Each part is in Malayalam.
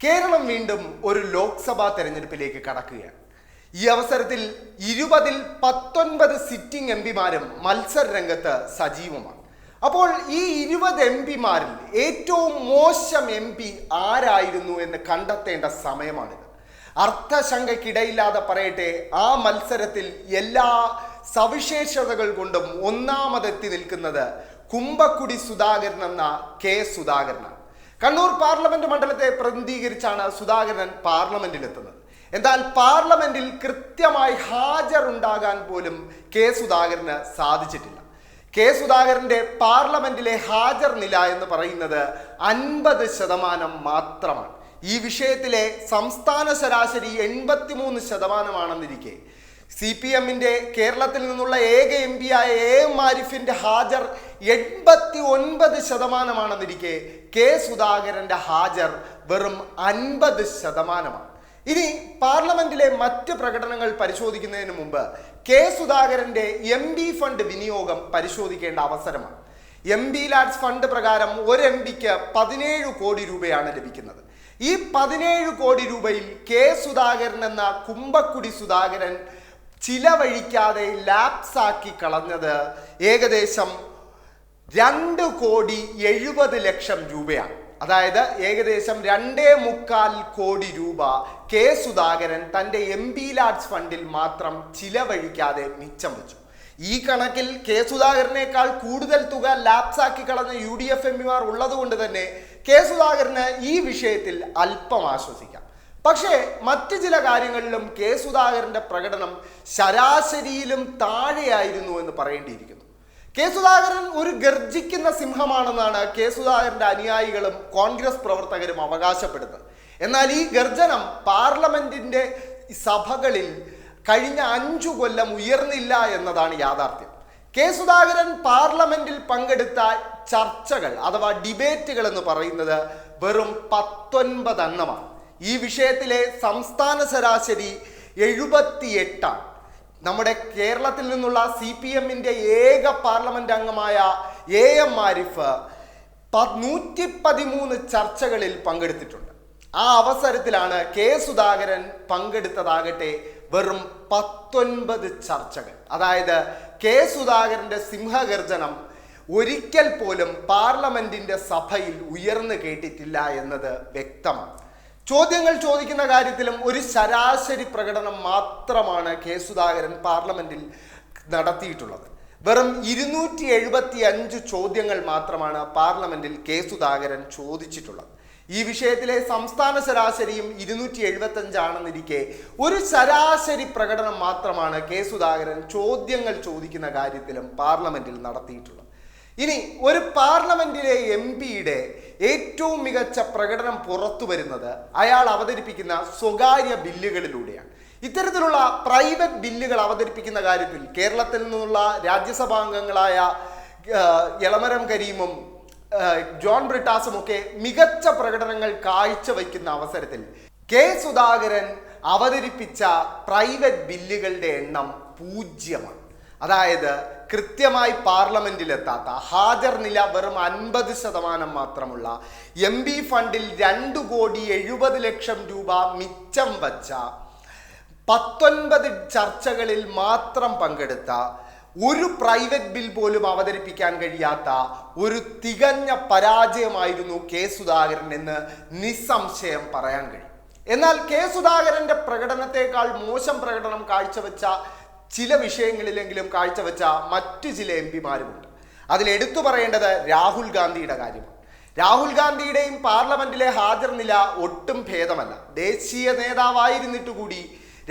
കേരളം വീണ്ടും ഒരു ലോക്സഭാ തെരഞ്ഞെടുപ്പിലേക്ക് കടക്കുകയാണ്. ഈ അവസരത്തിൽ 20-ൽ 19 സിറ്റിംഗ് എംപിമാരും മത്സര രംഗത്ത് സജീവമാണ്. അപ്പോൾ ഈ 20 എംപിമാരിൽ ഏറ്റവും മോശം എംപി ആരായിരുന്നു എന്ന് കണ്ടെത്തേണ്ട സമയമാണിത്. അർത്ഥശങ്കയ്ക്കിടയില്ലാതെ പറയട്ടെ, ആ മത്സരത്തിൽ എല്ലാ സവിശേഷതകൾ കൊണ്ടും ഒന്നാമതെത്തി നിൽക്കുന്നത് കുമ്പക്കുടി സുധാകരൻ എന്ന കെ സുധാകരനാണ്. കണ്ണൂർ പാർലമെന്റ് മണ്ഡലത്തെ പ്രതിനിധീകരിച്ചാണ് സുധാകരൻ പാർലമെന്റിലെത്തുന്നത്. എന്നാൽ പാർലമെന്റിൽ കൃത്യമായി ഹാജരുണ്ടാകാൻ പോലും കെ സുധാകരന് സാധിച്ചിട്ടില്ല. കെ സുധാകരന്റെ പാർലമെന്റിലെ ഹാജർ നില എന്ന് പറയുന്നത് 50% മാത്രമാണ്. ഈ വിഷയത്തിലെ സംസ്ഥാന ശരാശരി 83%ആണെന്നിരിക്കെ CPMന്റെ കേരളത്തിൽ നിന്നുള്ള ഏക എം പി ആയ AM ആരിഫിന്റെ ഹാജർ 89%ആണെന്നിരിക്കെ കെ സുധാകരന്റെ ഹാജർ വെറും 50%. ഇനി പാർലമെന്റിലെ മറ്റ് പ്രകടനങ്ങൾ പരിശോധിക്കുന്നതിന് മുമ്പ് കെ സുധാകരന്റെ MP ഫണ്ട് വിനിയോഗം പരിശോധിക്കേണ്ട അവസരമാണ്. MP ലാഡ്സ് ഫണ്ട് പ്രകാരം ഒരു MPക്ക് 17 കോടി രൂപയാണ് ലഭിക്കുന്നത്. ഈ 17 കോടി രൂപയിൽ കെ സുധാകരൻ എന്ന കുമ്പക്കുടി സുധാകരൻ ചിലവഴിക്കാതെ ലാപ്സാക്കി കളഞ്ഞത് ഏകദേശം 2,70,00,000 രൂപയാണ്. അതായത് ഏകദേശം 2.25 കോടി രൂപ കെ സുധാകരൻ തൻ്റെ MP ലാഡ്സ് ഫണ്ടിൽ മാത്രം ചിലവഴിക്കാതെ മിച്ചം വെച്ചു. ഈ കണക്കിൽ കെ സുധാകരനേക്കാൾ കൂടുതൽ തുക ലാപ്സാക്കി കളഞ്ഞ UDF എംപിമാർ ഉള്ളതുകൊണ്ട് തന്നെ കെ സുധാകരന് ഈ വിഷയത്തിൽ അല്പം ആശ്വസിക്കാം. പക്ഷേ മറ്റ് ചില കാര്യങ്ങളിലും കെ സുധാകരന്റെ പ്രകടനം ശരാശരിയിലും താഴെയായിരുന്നു എന്ന് പറയേണ്ടിയിരിക്കുന്നു. കെ സുധാകരൻ ഒരു ഗർജിക്കുന്ന സിംഹമാണെന്നാണ് കെ സുധാകരന്റെ അനുയായികളും കോൺഗ്രസ് പ്രവർത്തകരും അവകാശപ്പെടുന്നത്. എന്നാൽ ഈ ഗർജനം പാർലമെന്റിന്റെ സഭകളിൽ കഴിഞ്ഞ 5 കൊല്ലം ഉയർന്നില്ല എന്നതാണ് യാഥാർത്ഥ്യം. കെ സുധാകരൻ പാർലമെന്റിൽ പങ്കെടുത്ത ചർച്ചകൾ അഥവാ ഡിബേറ്റുകൾ എന്ന് പറയുന്നത് വെറും 19 എണ്ണമാണ്. ഈ വിഷയത്തിലെ സംസ്ഥാന ശരാശരി 78. നമ്മുടെ കേരളത്തിൽ നിന്നുള്ള CPMന്റെ ഏക പാർലമെന്റ് അംഗമായ AM ആരിഫ് 113 ചർച്ചകളിൽ പങ്കെടുത്തിട്ടുണ്ട്. ആ അവസരത്തിലാണ് കെ സുധാകരൻ പങ്കെടുത്തതാകട്ടെ വെറും 19 ചർച്ചകൾ. അതായത് കെ സുധാകരന്റെ സിംഹഗർജനം ഒരിക്കൽ പോലും പാർലമെന്റിന്റെ സഭയിൽ ഉയർന്നു കേട്ടിട്ടില്ല എന്നത് വ്യക്തമാണ്. ചോദ്യങ്ങൾ ചോദിക്കുന്ന കാര്യത്തിലും ഒരു ശരാശരി പ്രകടനം മാത്രമാണ് കെ സുധാകരൻ പാർലമെന്റിൽ നടത്തിയിട്ടുള്ളത്. വെറും 275 ചോദ്യങ്ങൾ മാത്രമാണ് പാർലമെന്റിൽ കെ സുധാകരൻ ചോദിച്ചിട്ടുള്ളത്. ഈ വിഷയത്തിലെ സംസ്ഥാന ശരാശരിയും 275 ആണെന്നിരിക്കെ ഒരു ശരാശരി പ്രകടനം മാത്രമാണ് കെ സുധാകരൻ ചോദ്യങ്ങൾ ചോദിക്കുന്ന കാര്യത്തിലും പാർലമെന്റിൽ നടത്തിയിട്ടുള്ളത്. ഇനി ഒരു പാർലമെന്റിലെ MPയുടെ ഏറ്റവും മികച്ച പ്രകടനം പുറത്തു വരുന്നത് അയാൾ അവതരിപ്പിക്കുന്ന സ്വകാര്യ ബില്ലുകളിലൂടെയാണ്. ഇത്തരത്തിലുള്ള പ്രൈവറ്റ് ബില്ലുകൾ അവതരിപ്പിക്കുന്ന കാര്യത്തിൽ കേരളത്തിൽ നിന്നുള്ള രാജ്യസഭാംഗങ്ങളായ എളമരം കരീമും ജോൺ ബ്രിട്ടാസും ഒക്കെ മികച്ച പ്രകടനങ്ങൾ കാഴ്ചവെക്കുന്ന അവസരത്തിൽ കെ സുധാകരൻ അവതരിപ്പിച്ച പ്രൈവറ്റ് ബില്ലുകളുടെ എണ്ണം 0. അതായത് കൃത്യമായി പാർലമെന്റിലെത്താത്ത, ഹാജർ നില വെറും 50% മാത്രമുള്ള, MP ഫണ്ടിൽ 2,70,00,000 രൂപ മിച്ചം വച്ച, 19 ചർച്ചകളിൽ മാത്രം പങ്കെടുത്ത, ഒരു പ്രൈവറ്റ് ബിൽ പോലും അവതരിപ്പിക്കാൻ കഴിയാത്ത ഒരു തികഞ്ഞ പരാജയമായിരുന്നു കെ സുധാകരൻ എന്ന് നിസ്സംശയം പറയാൻ കഴിയും. എന്നാൽ കെ സുധാകരന്റെ പ്രകടനത്തെക്കാൾ മോശം പ്രകടനം കാഴ്ചവെച്ച ചില വിഷയങ്ങളിലെങ്കിലും കാഴ്ചവെച്ച മറ്റു ചില MPമാരുമുണ്ട്. അതിലെടുത്തു പറയേണ്ടത് രാഹുൽ ഗാന്ധിയുടെ കാര്യമാണ്. രാഹുൽ ഗാന്ധിയുടെയും പാർലമെന്റിലെ ഹാജർ നില ഒട്ടും ഭേദമല്ല. ദേശീയ നേതാവായിരുന്നിട്ട് കൂടി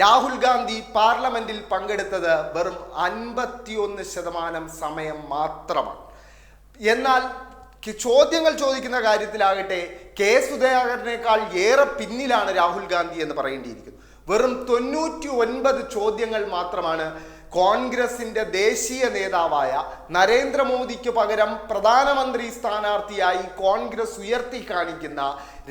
രാഹുൽ ഗാന്ധി പാർലമെന്റിൽ പങ്കെടുത്തത് വെറും 51% സമയം മാത്രമാണ്. എന്നാൽ ചോദ്യങ്ങൾ ചോദിക്കുന്ന കാര്യത്തിലാകട്ടെ കെ സുധാകരനേക്കാൾ ഏറെ പിന്നിലാണ് രാഹുൽ ഗാന്ധി എന്ന് പറയേണ്ടിയിരിക്കുന്നു. വെറും 99 ചോദ്യങ്ങൾ മാത്രമാണ് കോൺഗ്രസിന്റെ ദേശീയ നേതാവായ നരേന്ദ്രമോദിക്ക് പകരം പ്രധാനമന്ത്രി സ്ഥാനാർത്ഥിയായി കോൺഗ്രസ് ഉയർത്തി കാണിക്കുന്ന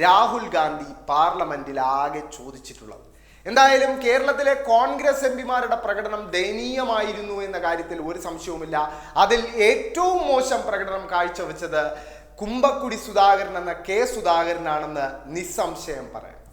രാഹുൽ ഗാന്ധി പാർലമെന്റിൽ ആകെ ചോദിച്ചിട്ടുള്ളത്. എന്തായാലും കേരളത്തിലെ കോൺഗ്രസ് എംപിമാരുടെ പ്രകടനം ദയനീയമായിരുന്നു എന്ന കാര്യത്തിൽ ഒരു സംശയവുമില്ല. അതിൽ ഏറ്റവും മോശം പ്രകടനം കാഴ്ചവെച്ചത് കുമ്പക്കുടി സുധാകരൻ എന്ന കെ സുധാകരനാണെന്ന് നിസ്സംശയം പറയാം.